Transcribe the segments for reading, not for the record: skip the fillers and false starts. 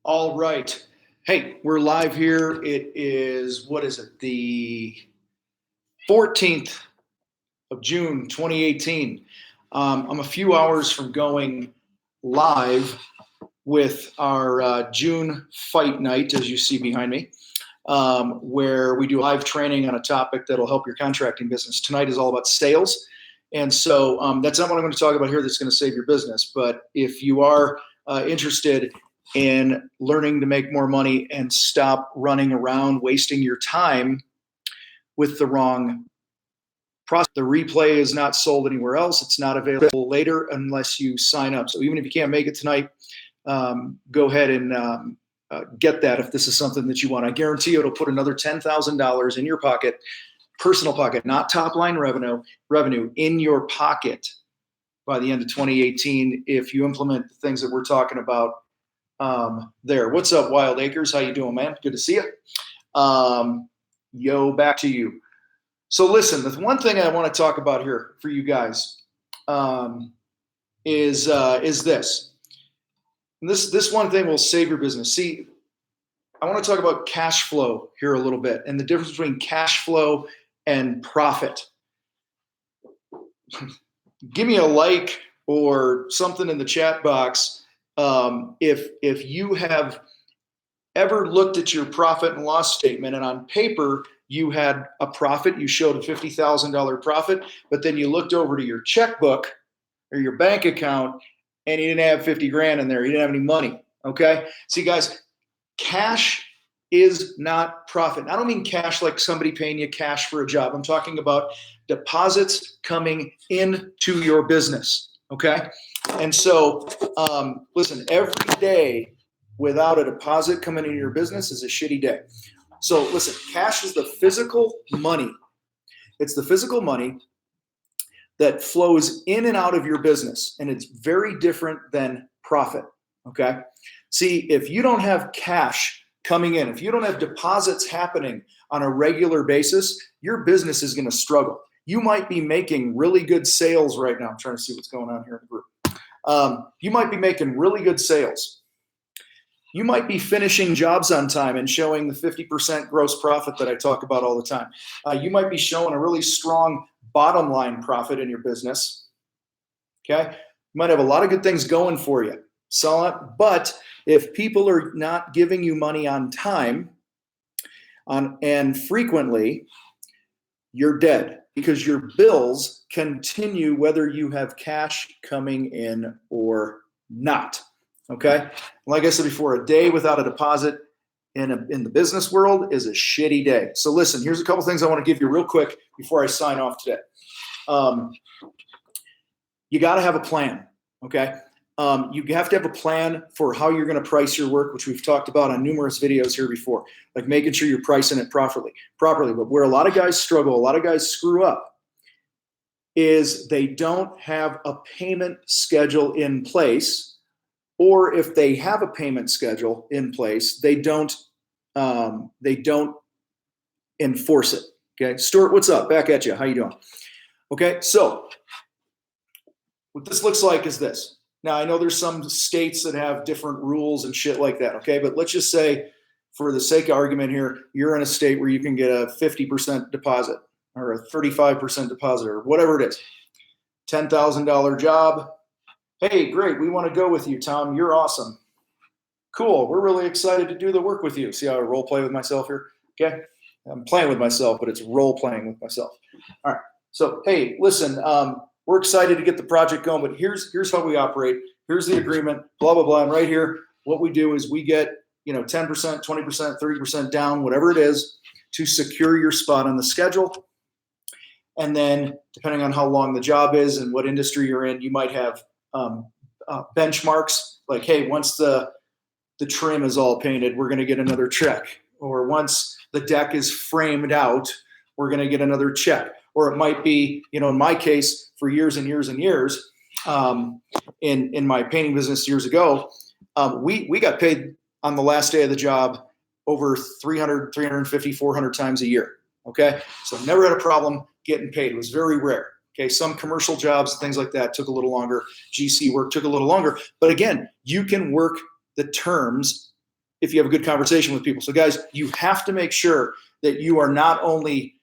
All right. Hey, we're live here. It is, what is it? The 14th of June, 2018. I'm a few hours from going live with our June fight night, as you see behind me, where we do live training on a topic that'll help your contracting business. Tonight is all about sales. And so that's not what I'm going to talk about here that's going to save your business. But if you are interested in learning to make more money and stop running around wasting your time with the wrong process, the replay is not sold anywhere else. It's not available later unless you sign up. So even if you can't make it tonight, go ahead and get that if this is something that you want. I guarantee you it'll put another $10,000 in your pocket, personal pocket, not top line revenue in your pocket by the end of 2018 if you implement the things that we're talking about there. What's up, Wild Acres? How you doing, man? Good to see you. Yo, back to you. So listen, the one thing I want to talk about here for you guys is this. And this one thing will save your business. See, I want to talk about cash flow here a little bit and the difference between cash flow and profit. Give me a like or something in the chat box if you have ever looked at your profit and loss statement and on paper you had a profit, you showed a $50,000 profit, but then you looked over to your checkbook or your bank account and you didn't have 50 grand in there. You didn't have any money. Okay. See, guys, cash is not profit. I don't mean cash like somebody paying you cash for a job. I'm talking about deposits coming into your business. Okay. And so, listen, every day without a deposit coming into your business is a shitty day. So listen, cash is the physical money. It's the physical money that flows in and out of your business. And it's very different than profit. Okay. See, if you don't have cash coming in, if you don't have deposits happening on a regular basis, your business is going to struggle. You might be making really good sales right now. I'm trying to see what's going on here in the group. You might be making really good sales. You might be finishing jobs on time and showing the 50% gross profit that I talk about all the time. You might be showing a really strong bottom line profit in your business. Okay. You might have a lot of good things going for you. But if people are not giving you money on time and frequently, you're dead because your bills continue whether you have cash coming in or not. Okay. Like I said before, a day without a deposit in the business world is a shitty day. So listen, here's a couple things I want to give you real quick before I sign off today. You got to have a plan. Okay. You have to have a plan for how you're going to price your work, which we've talked about on numerous videos here before, like making sure you're pricing it properly. But where a lot of guys struggle, a lot of guys screw up, is they don't have a payment schedule in place. Or if they have a payment schedule in place, they don't enforce it. Okay, Stuart, what's up? Back at you. How you doing? Okay, so what this looks like is this. Now I know there's some states that have different rules and shit like that. Okay, but let's just say, for the sake of argument here, you're in a state where you can get a 50% deposit or a 35% deposit or whatever it is. $10,000 job. Hey, great. We want to go with you, Tom. You're awesome. Cool. We're really excited to do the work with you. See how I role play with myself here? Okay. I'm playing with myself, but it's role playing with myself. All right. So, hey, listen, we're excited to get the project going, but here's how we operate. Here's the agreement, blah, blah, blah. And right here, what we do is we get, 10%, 20%, 30% down, whatever it is, to secure your spot on the schedule. And then depending on how long the job is and what industry you're in, you might have benchmarks like, hey, once the trim is all painted, we're going to get another check. Or once the deck is framed out, we're going to get another check. Or it might be, in my case, for years and years and years, in my painting business years ago, we got paid on the last day of the job over 300, 350, 400 times a year. Okay. So never had a problem getting paid. It was very rare. Okay, some commercial jobs and things like that took a little longer. GC work took a little longer. But again, you can work the terms if you have a good conversation with people. So guys, you have to make sure that you are not only,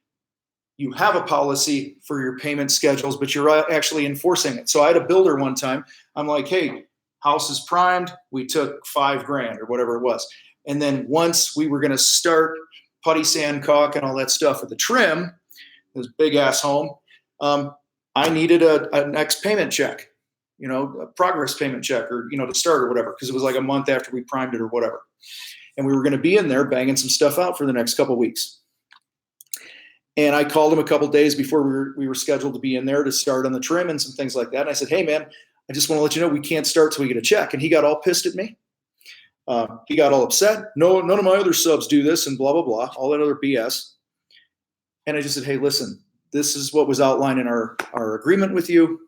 you have a policy for your payment schedules, but you're actually enforcing it. So I had a builder one time. I'm like, hey, house is primed. We took $5,000 or whatever it was. And then once we were going to start putty, sand, caulk, and all that stuff with the trim, this big ass home, I needed a next payment check, a progress payment check, or, to start or whatever, because it was like a month after we primed it or whatever. And we were going to be in there banging some stuff out for the next couple of weeks. And I called him a couple of days before we were scheduled to be in there to start on the trim and some things like that. And I said, hey, man, I just want to let you know we can't start till we get a check. And he got all pissed at me. He got all upset. No, none of my other subs do this and blah, blah, blah, all that other BS. And I just said, hey, listen, this is what was outlined in our agreement with you.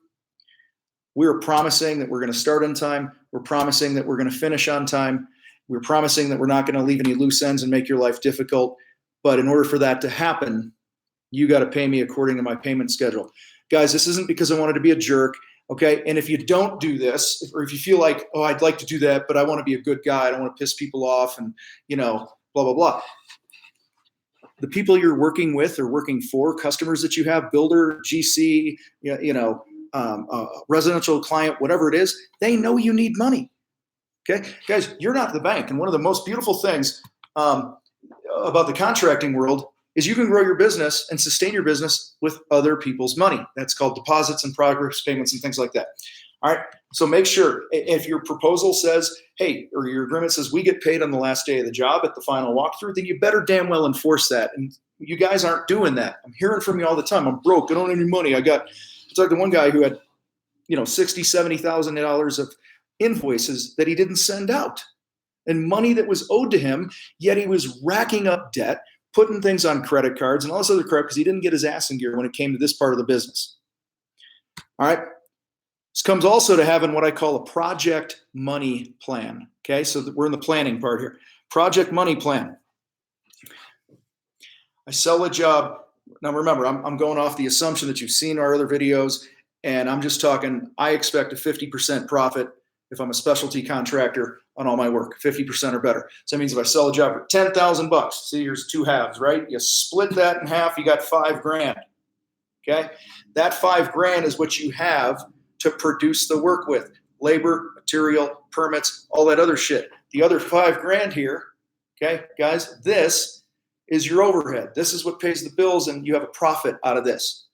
We're promising that we're going to start on time. We're promising that we're going to finish on time. We're promising that we're not going to leave any loose ends and make your life difficult. But in order for that to happen, you got to pay me according to my payment schedule. Guys, this isn't because I wanted to be a jerk, okay? And if you don't do this, or if you feel like, oh, I'd like to do that, but I want to be a good guy, I don't want to piss people off and, blah, blah, blah. The people you're working with or working for, customers that you have, builder, GC, residential client, whatever it is, they know you need money, okay? Guys, you're not the bank. And one of the most beautiful things about the contracting world is you can grow your business and sustain your business with other people's money. That's called deposits and progress payments and things like that. All right. So make sure if your proposal says, hey, or your agreement says we get paid on the last day of the job at the final walkthrough, then you better damn well enforce that. And you guys aren't doing that. I'm hearing from you all the time. I'm broke. I don't have any money. I talked to one guy who had, $60,000, $70,000 of invoices that he didn't send out and money that was owed to him, yet he was racking up debt, putting things on credit cards and all this other crap because he didn't get his ass in gear when it came to this part of the business. All right. This comes also to having what I call a project money plan. Okay. So we're in the planning part here. Project money plan. I sell a job. Now remember, I'm going off the assumption that you've seen our other videos, and I'm just talking, I expect a 50% profit if I'm a specialty contractor on all my work, 50% or better. So that means if I sell a job for $10,000, see, here's two halves, right? You split that in half, you got $5,000. Okay. That $5,000 is what you have to produce the work with: labor, material, permits, all that other shit. The other $5,000 here, okay, guys, this is your overhead. This is what pays the bills, and you have a profit out of this.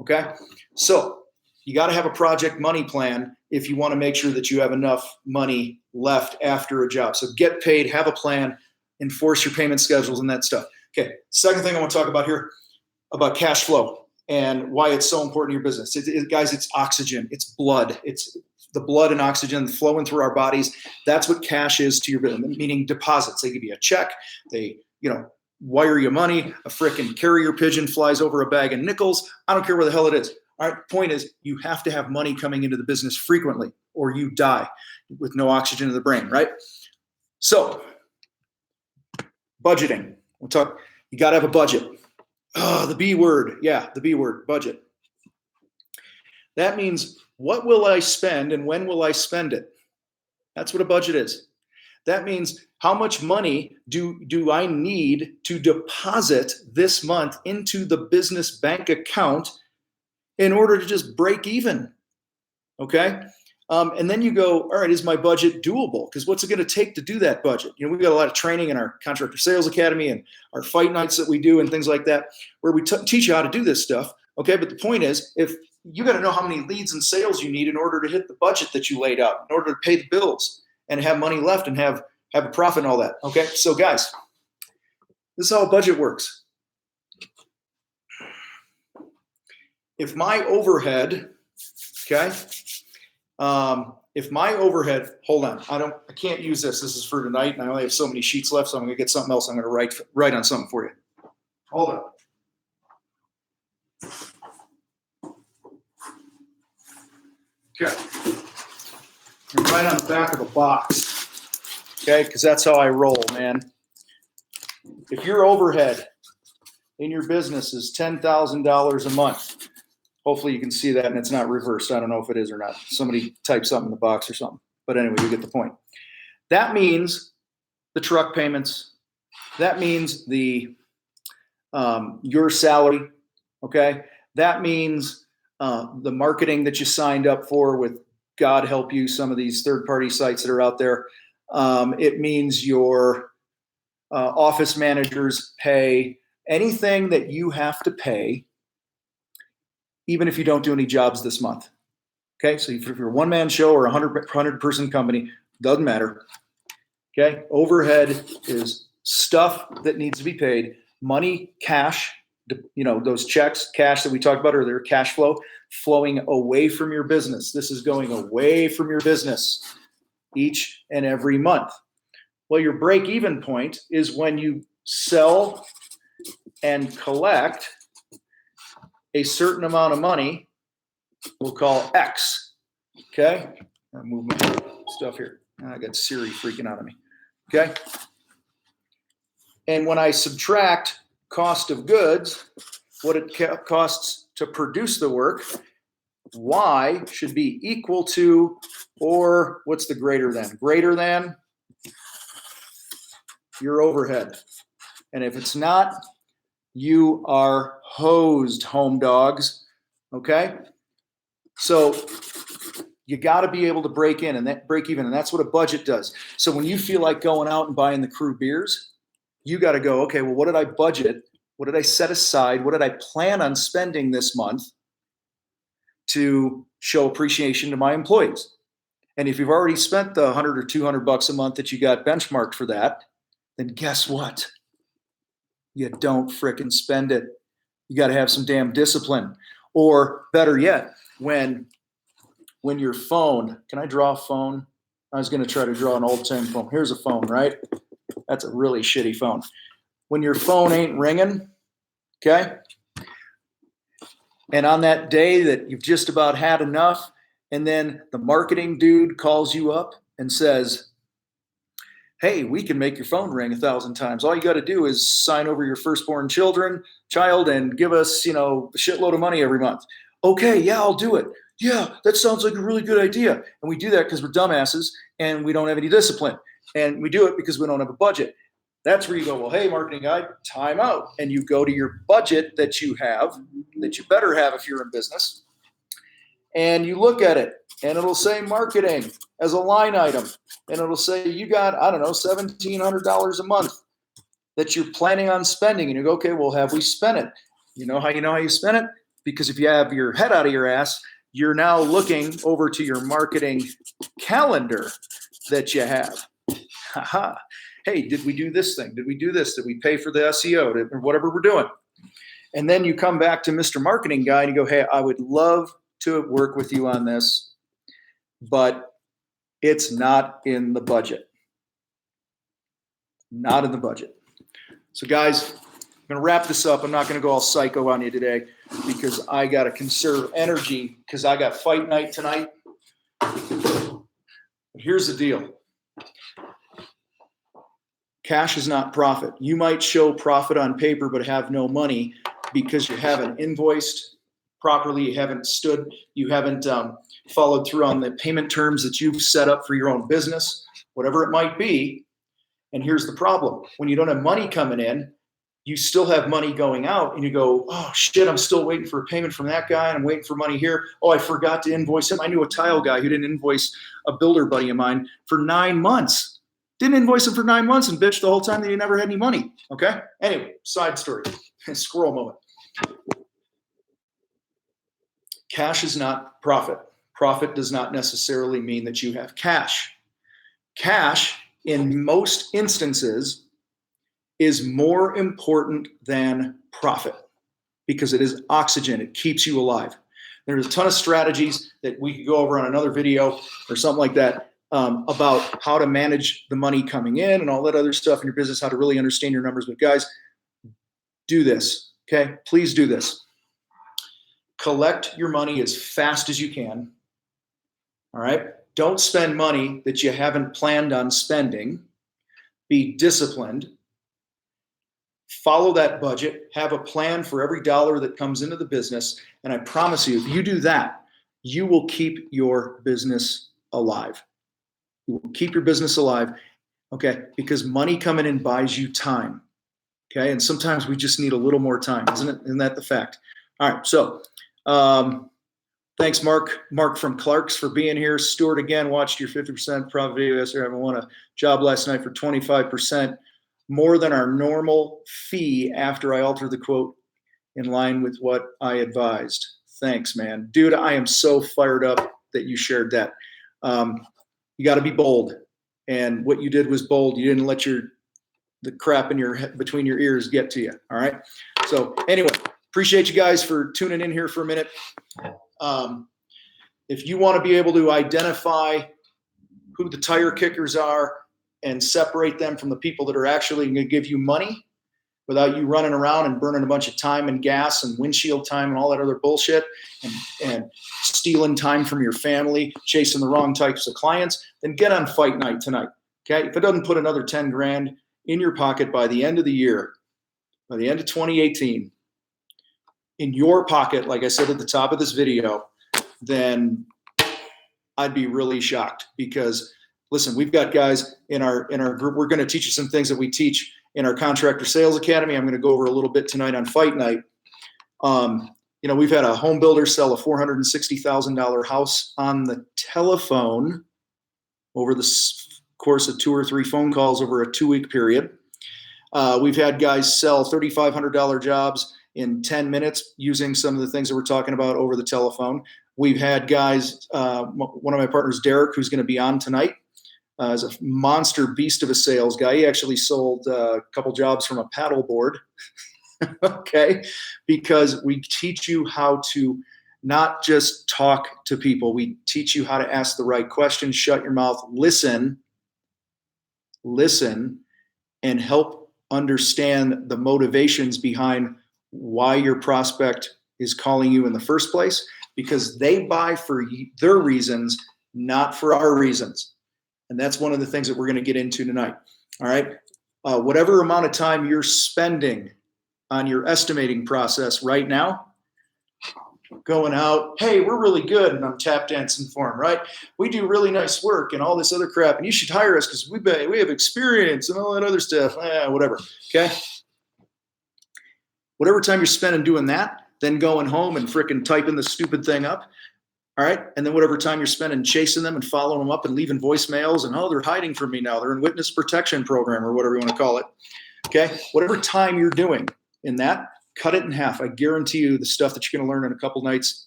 Okay. So you got to have a project money plan if you want to make sure that you have enough money left after a job. So get paid, have a plan, enforce your payment schedules and that stuff. Okay. Second thing I want to talk about here about cash flow and why it's so important in your business. Guys, it's oxygen. It's blood. It's the blood and oxygen flowing through our bodies. That's what cash is to your business, meaning deposits. They give you a check. They, wire you money. A frickin' carrier pigeon flies over a bag of nickels. I don't care where the hell it is. All right, point is, you have to have money coming into the business frequently or you die with no oxygen in the brain, right? So, budgeting. You got to have a budget. Oh, the B word. Yeah, the B word, budget. That means, what will I spend and when will I spend it? That's what a budget is. That means, how much money do I need to deposit this month into the business bank account in order to just break even, okay? And then you go, all right, is my budget doable? Because what's it going to take to do that budget? We've got a lot of training in our Contractor Sales Academy and our fight nights that we do and things like that, where we teach you how to do this stuff, okay? But the point is, if you got to know how many leads and sales you need in order to hit the budget that you laid out, in order to pay the bills and have money left and have a profit and all that, okay? So guys, this is how a budget works. If my overhead, okay, if my overhead, hold on, I can't use this. This is for tonight, and I only have so many sheets left, so I'm going to get something else. I'm going to write on something for you. Hold on. Okay. Right on the back of a box, okay, because that's how I roll, man. If your overhead in your business is $10,000 a month, hopefully you can see that and it's not reversed. I don't know if it is or not. Somebody type something in the box or something. But anyway, you get the point. That means the truck payments. That means your salary. Okay. That means the marketing that you signed up for with, God help you, some of these third-party sites that are out there. It means your office managers pay, anything that you have to pay, even if you don't do any jobs this month. Okay, so if you're a one-man show or a 100-person company, doesn't matter. Okay, overhead is stuff that needs to be paid. Money, cash, those checks, cash that we talked about earlier, cash flow, flowing away from your business. This is going away from your business each and every month. Well, your break-even point is when you sell and collect a certain amount of money, we'll call X. Okay? I'll move my stuff here. I got Siri freaking out on me. Okay? And when I subtract cost of goods, what it costs to produce the work, Y should be equal to, or what's the greater than? Greater than your overhead. And if it's not, you are hosed, home dogs. Okay? So you got to be able to break even, and that's what a budget does. So when you feel like going out and buying the crew beers, you got to go, okay, well, what did I budget? What did I set aside? What did I plan on spending this month to show appreciation to my employees? And if you've already spent the $100 or $200 a month that you got benchmarked for that, then guess what? You don't frickin' spend it. You got to have some damn discipline. Or better yet, when your phone, can I draw a phone? I was going to try to draw an old time phone. Here's a phone, right? That's a really shitty phone. When your phone ain't ringing, okay? And on that day that you've just about had enough, and then the marketing dude calls you up and says, hey, we can make your phone ring 1,000 times. All you got to do is sign over your firstborn child and give us, a shitload of money every month. Okay, yeah, I'll do it. Yeah, that sounds like a really good idea. And we do that because we're dumbasses and we don't have any discipline. And we do it because we don't have a budget. That's where you go, well, hey, marketing guy, time out. And you go to your budget that you have, that you better have if you're in business. And you look at it, and it'll say marketing as a line item. And it'll say you got, $1,700 a month that you're planning on spending. And you go, okay, well, have we spent it? You know how you spend it? Because if you have your head out of your ass, you're now looking over to your marketing calendar that you have. Haha. Hey, did we do this thing? Did we do this? Did we pay for the SEO or whatever we're doing? And then you come back to Mr. Marketing Guy and you go, hey, I would love to work with you on this, but it's not in the budget. Not in the budget. So guys, I'm going to wrap this up. I'm not going to go all psycho on you today because I got to conserve energy because I got fight night tonight. But here's the deal. Cash is not profit. You might show profit on paper but have no money because you haven't invoiced properly, you haven't followed through on the payment terms that you've set up for your own business, whatever it might be. And here's the problem. When you don't have money coming in, you still have money going out and you go, oh shit, I'm still waiting for a payment from that guy and I'm waiting for money here. Oh, I forgot to invoice him. I knew a tile guy who didn't invoice a builder buddy of mine for 9 months. Didn't invoice him for 9 months and bitched the whole time that he never had any money. Okay? Anyway, side story. Squirrel moment. Cash is not profit. Profit does not necessarily mean that you have cash. Cash, in most instances, is more important than profit because it is oxygen. It keeps you alive. There's a ton of strategies that we could go over on another video or something like that about how to manage the money coming in and all that other stuff in your business, how to really understand your numbers. But guys, do this, okay? Please do this. Collect your money as fast as you can, all right? Don't spend money that you haven't planned on spending. Be disciplined. Follow that budget. Have a plan for every dollar that comes into the business. And I promise you, if you do that, you will keep your business alive. You will keep your business alive. Okay, because money coming in buys you time. Okay, and sometimes we just need a little more time, isn't it? Isn't that the fact? All right, so thanks, Mark from Clark's for being here. Stuart, again, watched your 50% profit video yesterday. I won a job last night for 25% more than our normal fee after I altered the quote in line with what I advised. Thanks, man. Dude, I am so fired up that you shared that. You got to be bold. And what you did was bold. You didn't let the crap in your head, between your ears get to you. All right. So anyway, appreciate you guys for tuning in here for a minute. If you want to be able to identify who the tire kickers are and separate them from the people that are actually going to give you money without you running around and burning a bunch of time and gas and windshield time and all that other bullshit and stealing time from your family, chasing the wrong types of clients, then get on fight night tonight. Okay. If it doesn't put another 10 grand in your pocket by the end of the year, by the end of 2018, in your pocket, like I said at the top of this video, then I'd be really shocked because listen, we've got guys in our group. We're going to teach you some things that we teach in our Contractor Sales Academy. I'm going to go over a little bit tonight on Fight Night. We've had a home builder sell a $460,000 house on the telephone over the course of 2 or 3 phone calls over a 2-week period. We've had guys sell $3,500 jobs in 10 minutes using some of the things that we're talking about over the telephone. We've had guys, one of my partners, Derek, who's going to be on tonight, is a monster beast of a sales guy. He actually sold a couple jobs from a paddle board. Okay, because we teach you how to not just talk to people. We teach you how to ask the right questions, shut your mouth, listen, and help understand the motivations behind why your prospect is calling you in the first place, because they buy for their reasons, not for our reasons. And that's one of the things that we're going to get into tonight. All right. Whatever amount of time you're spending on your estimating process right now, going out, hey, we're really good, and I'm tap dancing for them, right? We do really nice work and all this other crap, and you should hire us because we have experience and all that other stuff. Whatever. Okay. Whatever time you're spending doing that, then going home and fricking typing the stupid thing up. All right. And then whatever time you're spending chasing them and following them up and leaving voicemails and, oh, they're hiding from me now. They're in witness protection program or whatever you want to call it. Okay. Whatever time you're doing in that, cut it in half. I guarantee you the stuff that you're going to learn in a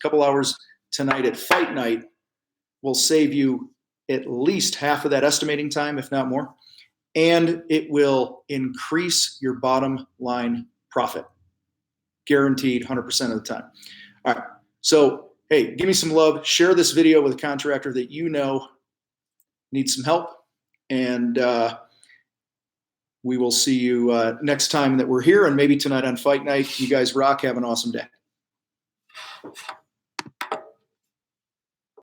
couple hours tonight at Fight Night will save you at least half of that estimating time, if not more. And it will increase your bottom line profit. Guaranteed 100% of the time. All right. So, hey, give me some love. Share this video with a contractor that you know needs some help. And we will see you next time that we're here and maybe tonight on Fight Night. You guys rock. Have an awesome day.